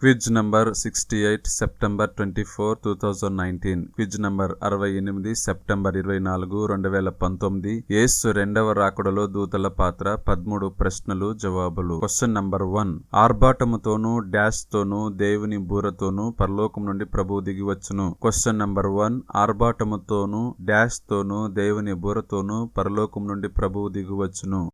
Quiz number 68 September 24, 2019. Quiz number 68 September 24, 2019. యేసు రెండవ రాకడలో దూతల పాత్ర. 13 ప్రశ్నలు జవాబులు. Question number 1. ఆర్భాటముతోనూ డాష్ తోనూ దేవుని బూరతోనూ పరలోకం నుండి ప్రభువు దిగివచ్చును. Question number 1. ఆర్భాటముతోనూ డాష్ తోనూ దేవుని బూరతోనూ పరలోకం నుండి ప్రభువు దిగివచ్చును.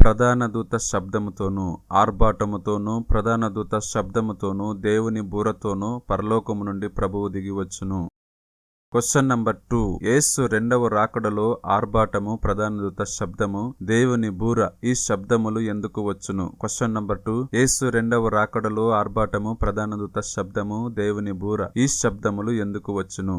ప్రధాన దూత శబ్దముతోనూ ఆర్భాటముతోనూ ప్రధాన దూత శబ్దముతోనూ దేవుని బూరతోనూ పరలోకము నుండి ప్రభువు దిగివచ్చును. Question number 2. యేసు రెండవ రాకడలో ఆర్భాటము, ప్రధాన దూత శబ్దము, దేవుని బూర ఈ శబ్దములు ఎందుకు వచ్చును? Question number 2. యేసు రెండవ రాకడలో ఆర్భాటము, ప్రధాన దూత శబ్దము, దేవుని బూర ఈ శబ్దములు ఎందుకు వచ్చును?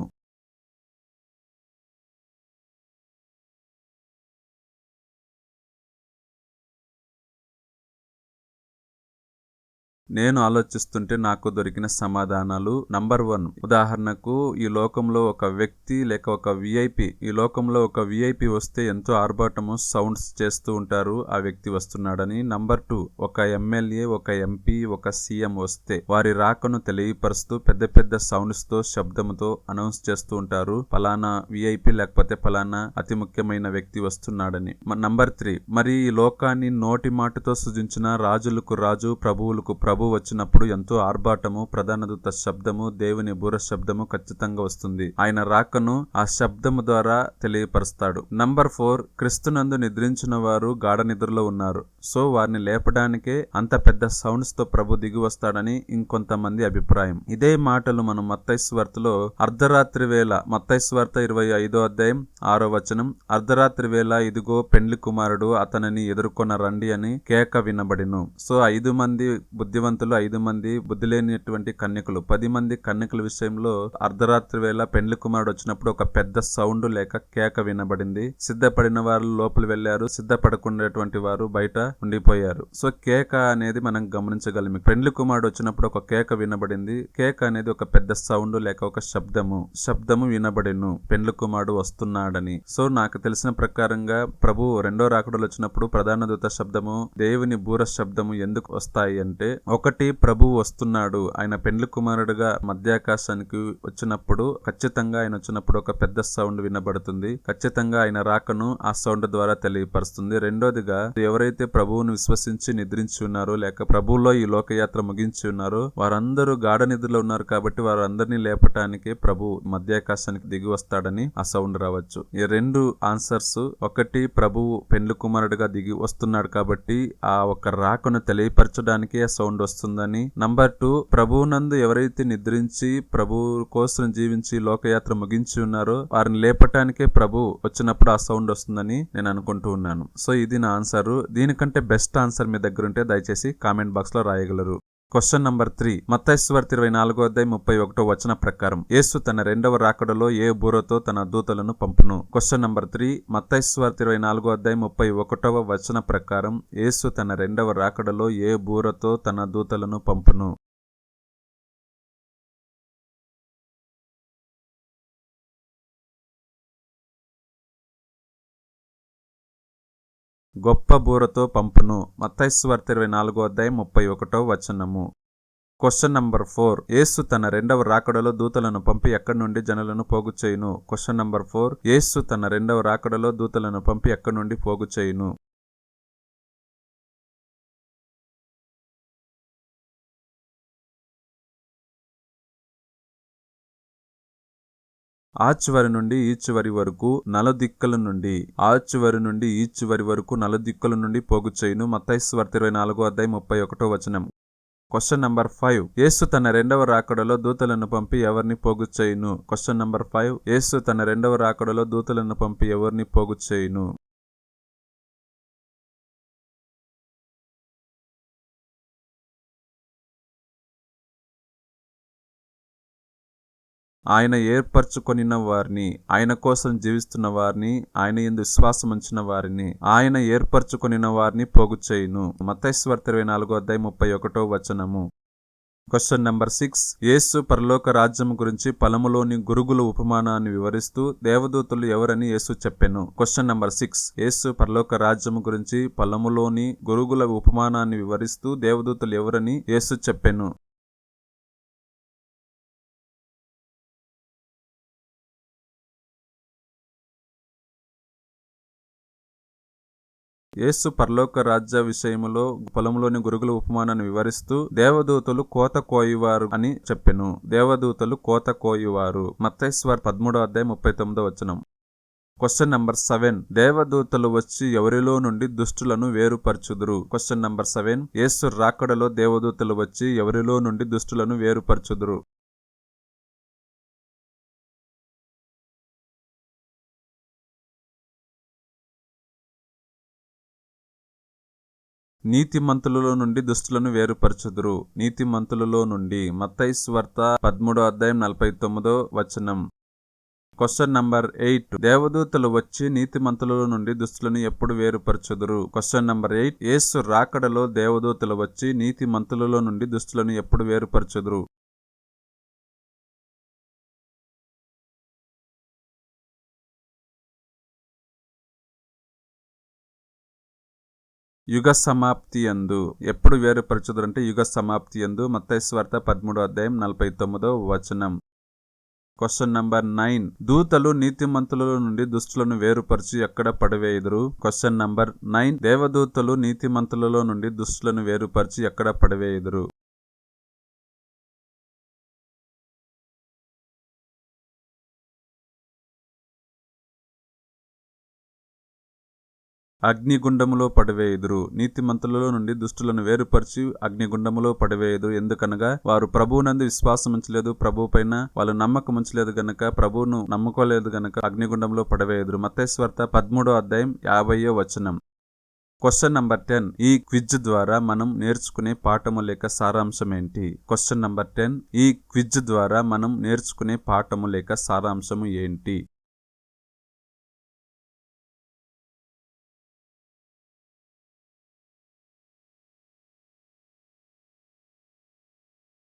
నేను ఆలోచిస్తుంటే నాకు దొరికిన సమాధానాలు. నంబర్ 1. ఉదాహరణకు ఈ లోకంలో ఒక వ్యక్తి లేక ఒక విఐపి, ఈ లోకంలో ఒక విఐపి వస్తే ఎంతో ఆర్భాటము, సౌండ్స్ చేస్తూ ఉంటారు ఆ వ్యక్తి వస్తున్నాడని. నంబర్ 2. ఒక ఎమ్మెల్యే, ఒక ఎంపీ, ఒక సీఎం వస్తే వారి రాకను తెలియపరుస్తూ పెద్ద పెద్ద సౌండ్స్ తో, శబ్దముతో అనౌన్స్ చేస్తూ ఉంటారు, పలానా విఐపి లేకపోతే పలానా అతి ముఖ్యమైన వ్యక్తి వస్తున్నాడని. నంబర్ 3. మరి ఈ లోకాన్ని నోటి మాటతో సృజించిన రాజులకు రాజు, ప్రభువులకు ప్రభు వచ్చినప్పుడు ఎంతో ఆర్భాటము, ప్రధాన దూత శబ్దము, దేవుని బూర శబ్దము ఖచ్చితంగా వస్తుంది. ఆయన రాకను ఆ శబ్దము ద్వారా తెలియపరుస్తాడు. నంబర్ 4. క్రీస్తునందు నిద్రించిన వారు గాఢ నిద్రలో ఉన్నారు. సో వారిని లేపడానికే అంత పెద్ద సౌండ్స్ తో ప్రభు దిగి వస్తాడని ఇంకొంతమంది అభిప్రాయం. ఇదే మాటలు మనం మత్తయి సువార్తలో అర్ధరాత్రి వేళ, మత్తయి సువార్త 25వ అధ్యాయం 6వ వచనం, అర్ధరాత్రి వేళ ఇదిగో పెండ్లి కుమారుడు అతనిని ఎదుర్కొన రండి అని కేక వినబడిను. సో 5 మంది బుద్ధివంతులు, 5 మంది బుద్ధి లేనిటువంటి కన్యకులు, 10 మంది కన్యకుల విషయంలో అర్ధరాత్రి వేళ పెండ్లి కుమారుడు వచ్చినప్పుడు ఒక పెద్ద సౌండ్ లేక కేక వినబడింది. సిద్ధపడిన వారు లోపలి వెళ్లారు, సిద్ధపడకుండేటువంటి వారు బయట ఉండిపోయారు. సో కేక అనేది మనం గమనించగలం. పెండ్లి కుమారుడు వచ్చినప్పుడు ఒక కేక వినబడింది. కేక అనేది ఒక పెద్ద సౌండ్ లేక ఒక శబ్దము వినబడిను, పెండ్లి కుమారుడు వస్తున్నాడని. సో నాకు తెలిసిన ప్రకారంగా ప్రభు రెండో రాకడలో వచ్చినప్పుడు ప్రధాన దూత శబ్దము, దేవుని బూర శబ్దము ఎందుకు వస్తాయి అంటే, ఒకటి, ప్రభువు వస్తున్నాడు, ఆయన పెండ్లి కుమారుడుగా మధ్యాకాశానికి వచ్చినప్పుడు ఖచ్చితంగా ఆయన వచ్చినప్పుడు ఒక పెద్ద సౌండ్ వినబడుతుంది. ఖచ్చితంగా ఆయన రాకను ఆ సౌండ్ ద్వారా తెలియపరుస్తుంది. రెండోదిగా, ఎవరైతే ప్రభువును విశ్వసించి నిద్రించి ఉన్నారో లేక ప్రభువులో ఈ లోకయాత్ర ముగించి ఉన్నారో వారందరూ గాఢ నిద్రలో ఉన్నారు కాబట్టి వారందరినీ లేపటానికి ప్రభు మధ్యాకాశానికి దిగి వస్తాడని ఆ సౌండ్ రావచ్చు. ఈ 2 ఆన్సర్స్. ఒకటి, ప్రభువు పెండ్లి కుమారుడుగా దిగి వస్తున్నాడు కాబట్టి ఆ ఒక రాకను తెలియపరచడానికి ఆ సౌండ్ వస్తుందని. నంబర్ 2, ప్రభువునందు ఎవరైతే నిద్రించి ప్రభు కోసం జీవించి లోకయాత్ర ముగించి ఉన్నారో వారిని లేపటానికే ప్రభు వచ్చినప్పుడు ఆ సౌండ్ వస్తుందని నేను అనుకుంటూ ఉన్నాను. సో ఇది నా ఆన్సర్. దీనికంటే బెస్ట్ ఆన్సర్ మీ దగ్గర ఉంటే దయచేసి కామెంట్ బాక్స్ లో రాయగలరు. Question number 3. మత్తయి సువార్త 24వ అధ్యాయం 31వ వచన ప్రకారం యేసు తన రెండవ రాకడలో ఏ బూరతో తన దూతలను పంపును? Question number 3. మత్తయి సువార్త 24వ అధ్యాయం 31వ వచన ప్రకారం యేసు తన రెండవ రాకడలో ఏ బూరతో తన దూతలను పంపును? గొప్ప బూరతో పంపును. మత్తయి సువార్త 24వ అధ్యాయం 31వ వచనము. Question number 4. యేసు తన రెండవ రాకడలో దూతలను పంపి ఎక్కడి నుండి జనులను పోగు చేయును? Question number 4. యేసు తన రెండవ రాకడలో దూతలను పంపి ఎక్కడి నుండి పోగు చేయును? ఆ చివరి నుండి ఈ చివరి వరకు నలుదిక్కుల నుండి, ఆ చివరి నుండి ఈ చివరి వరకు నలుదిక్కుల నుండి పోగు చేయును. మత్తయి సువార్త 24వ అధ్యాయం 31వ వచనం. Question number 5. యేసు తన రెండవ రాకడలో దూతలను పంపి ఎవరిని పోగు చేయును? Question number 5. యేసు తన రెండవ రాకడలో దూతలను పంపి ఎవరిని పోగు చేయును? ఆయన ఏర్పరచుకొనిన వారిని, ఆయన కోసం జీవిస్తున్న వారిని, ఆయన యందు విశ్వాసముంచిన వారిని, ఆయన ఏర్పరచుకొనిన వారిని పోగు చేయును. మత్తయి సువార్త 24వ అధ్యాయం 31వ వచనము. Question number 6. యేసు పరలోక రాజ్యం గురించి పొలములోని గురుగుల ఉపమానాన్ని వివరిస్తూ దేవదూతలు ఎవరని యేసు చెప్పెను. Question number 6. యేసు పరలోక రాజ్యం గురించి పొలములోని గురుగుల ఉపమానాన్ని వివరిస్తూ దేవదూతలు ఎవరని యేసు చెప్పెను. యేసు పరలోక రాజ్య విషయములో పొలంలోని గురుగుల ఉపమానాన్ని వివరిస్తూ దేవదూతలు కోత కోయువారు అని చెప్పెను. దేవదూతలు కోత కోయువారు. మత్తయి సువార్త 13:39. Question number 7. దేవదూతలు వచ్చి ఎవరిలో నుండి దుష్టులను వేరుపరచుదురు. Question number 7. యేసు రాకడలో దేవదూతలు వచ్చి ఎవరిలో నుండి దుష్టులను వేరుపరచుదురు. నీతిమంతులలో నుండి దుష్టులను వేరుపరచుదురు. నీతిమంతులలో నుండి. మత్తయి సువార్త 13:49. Question number 8. దేవదూతలు వచ్చి నీతిమంతులలో నుండి దుష్టులను ఎప్పుడు వేరుపరచుదురు. Question number 8. యేసు రాకడలో దేవదూతలు వచ్చి నీతిమంతులలో నుండి దుష్టులను ఎప్పుడు వేరుపరచుదురు. యుగ సమాప్తి యందు. ఎప్పుడు వేరుపరచుదురంటే యుగ సమాప్తి యందు. మత్తయి సువార్త 13:49. Question number 9. దూతలు నీతిమంతుల నుండి దుష్టులను వేరుపరిచి ఎక్కడ పడవేయుదురు. Question number 9. దేవదూతలు నీతిమంతులలో నుండి దుష్టులను వేరుపరిచి ఎక్కడ పడవేయుదురు. అగ్నిగుండములో పడవేయుదురు. నీతిమంతులలో నుండి దుష్టులను వేరుపరిచి అగ్నిగుండములో పడవేయుదురు. ఎందుకనగా వారు ప్రభువునందు విశ్వాసం ఉంచలేదు, ప్రభు పైన వాళ్ళు నమ్మకం ఉంచలేదు గనక, ప్రభువును నమ్ముకోలేదు గనక అగ్నిగుండంలో పడవేయుదురు. మత్తయి సువార్త 13:50. Question number 10. ఈ క్విజ్ ద్వారా మనం నేర్చుకునే పాఠము లేక సారాంశం ఏంటి. Question number 10. ఈ క్విజ్ ద్వారా మనం నేర్చుకునే పాఠము లేక సారాంశము ఏంటి.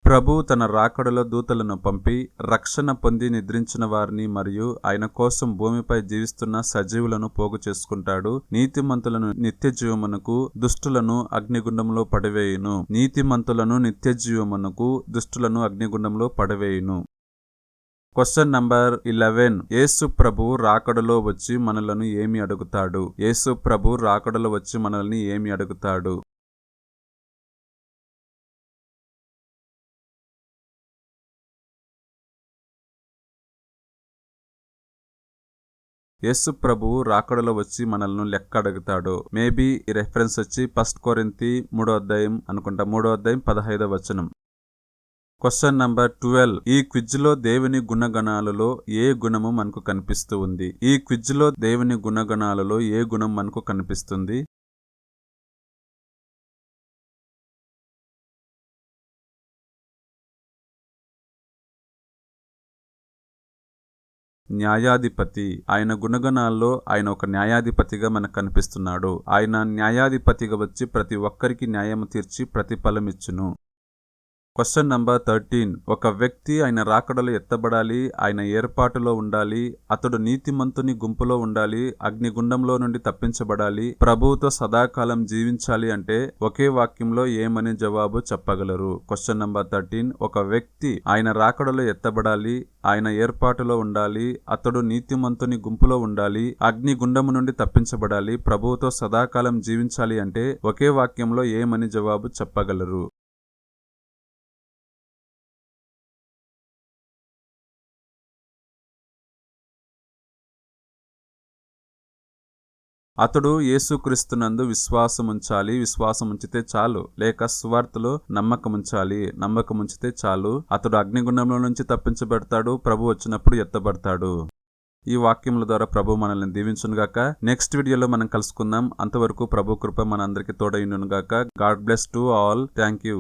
ప్రభువు తన రాకడలో దూతలను పంపి రక్షణ పొంది నిద్రించిన వారిని మరియు ఆయన కోసం భూమిపై జీవిస్తున్న సజీవులను పోగు చేసుకుంటాడు. నీతిమంతులను నిత్య జీవమునకు, దుష్టులను అగ్నిగుండంలో పడవేయును. నీతిమంతులను నిత్య జీవమునకు, దుష్టులను అగ్నిగుండంలో పడవేయును. Question number 11. యేసు ప్రభువు రాకడలో వచ్చి మనలను ఏమి అడుగుతాడు. యేసు ప్రభువు రాకడలో వచ్చి మనల్ని ఏమి అడుగుతాడు. యేసు ప్రభువు రాకడలో వచ్చి మనల్ని లెక్క అడుగుతాడు. మేబీ ఈ రెఫరెన్స్ వచ్చి 1 కొరింథీ 3 అనుకుంటా. 3:15. Question number 12. ఈ క్విజ్ లో దేవుని గుణగణాలలో ఏ గుణము మనకు కనిపిస్తూ ఉంది. ఈ క్విజ్ లో దేవుని గుణగణాలలో ఏ గుణం మనకు కనిపిస్తుంది. న్యాయాధిపతి. ఆయన గుణగణాల్లో ఆయన ఒక న్యాయాధిపతిగా మనకు కనిపిస్తున్నాడు. ఆయన న్యాయాధిపతిగా వచ్చి ప్రతి ఒక్కరికి న్యాయము తీర్చి ప్రతిఫలమిచ్చును. Question number 13. ఒక వ్యక్తి ఆయన రాకడలో ఎత్తబడాలి, ఆయన ఏర్పాటులో ఉండాలి, అతడు నీతిమంతుని గుంపులో ఉండాలి, అగ్నిగుండంలో నుండి తప్పించబడాలి, ప్రభువుతో సదాకాలం జీవించాలి అంటే ఒకే వాక్యంలో ఏమని జవాబు చెప్పగలరు. Question number 13. ఒక వ్యక్తి ఆయన రాకడలో ఎత్తబడాలి, ఆయన ఏర్పాటులో ఉండాలి, అతడు నీతిమంతుని గుంపులో ఉండాలి, అగ్నిగుండము నుండి తప్పించబడాలి, ప్రభువుతో సదాకాలం జీవించాలి అంటే ఒకే వాక్యంలో ఏమని జవాబు చెప్పగలరు. అతడు యేసుక్రీస్తునందు విశ్వాసముంచాలి. విశ్వాసముంచితే చాలు. లేక సువార్తలో నమ్మకముంచాలి. నమ్మకముంచితే చాలు. అతడు అగ్నిగుండంలో నుంచి తప్పించబడతాడు. ప్రభు వచ్చినప్పుడు ఎత్తబడతాడు. ఈ వాక్యముల ద్వారా ప్రభు మనల్ని దీవించునుగాక. నెక్స్ట్ వీడియోలో మనం కలుసుకుందాం. అంతవరకు ప్రభు కృప మన అందరికి తోడైయునుగాక. God bless to all. Thank you.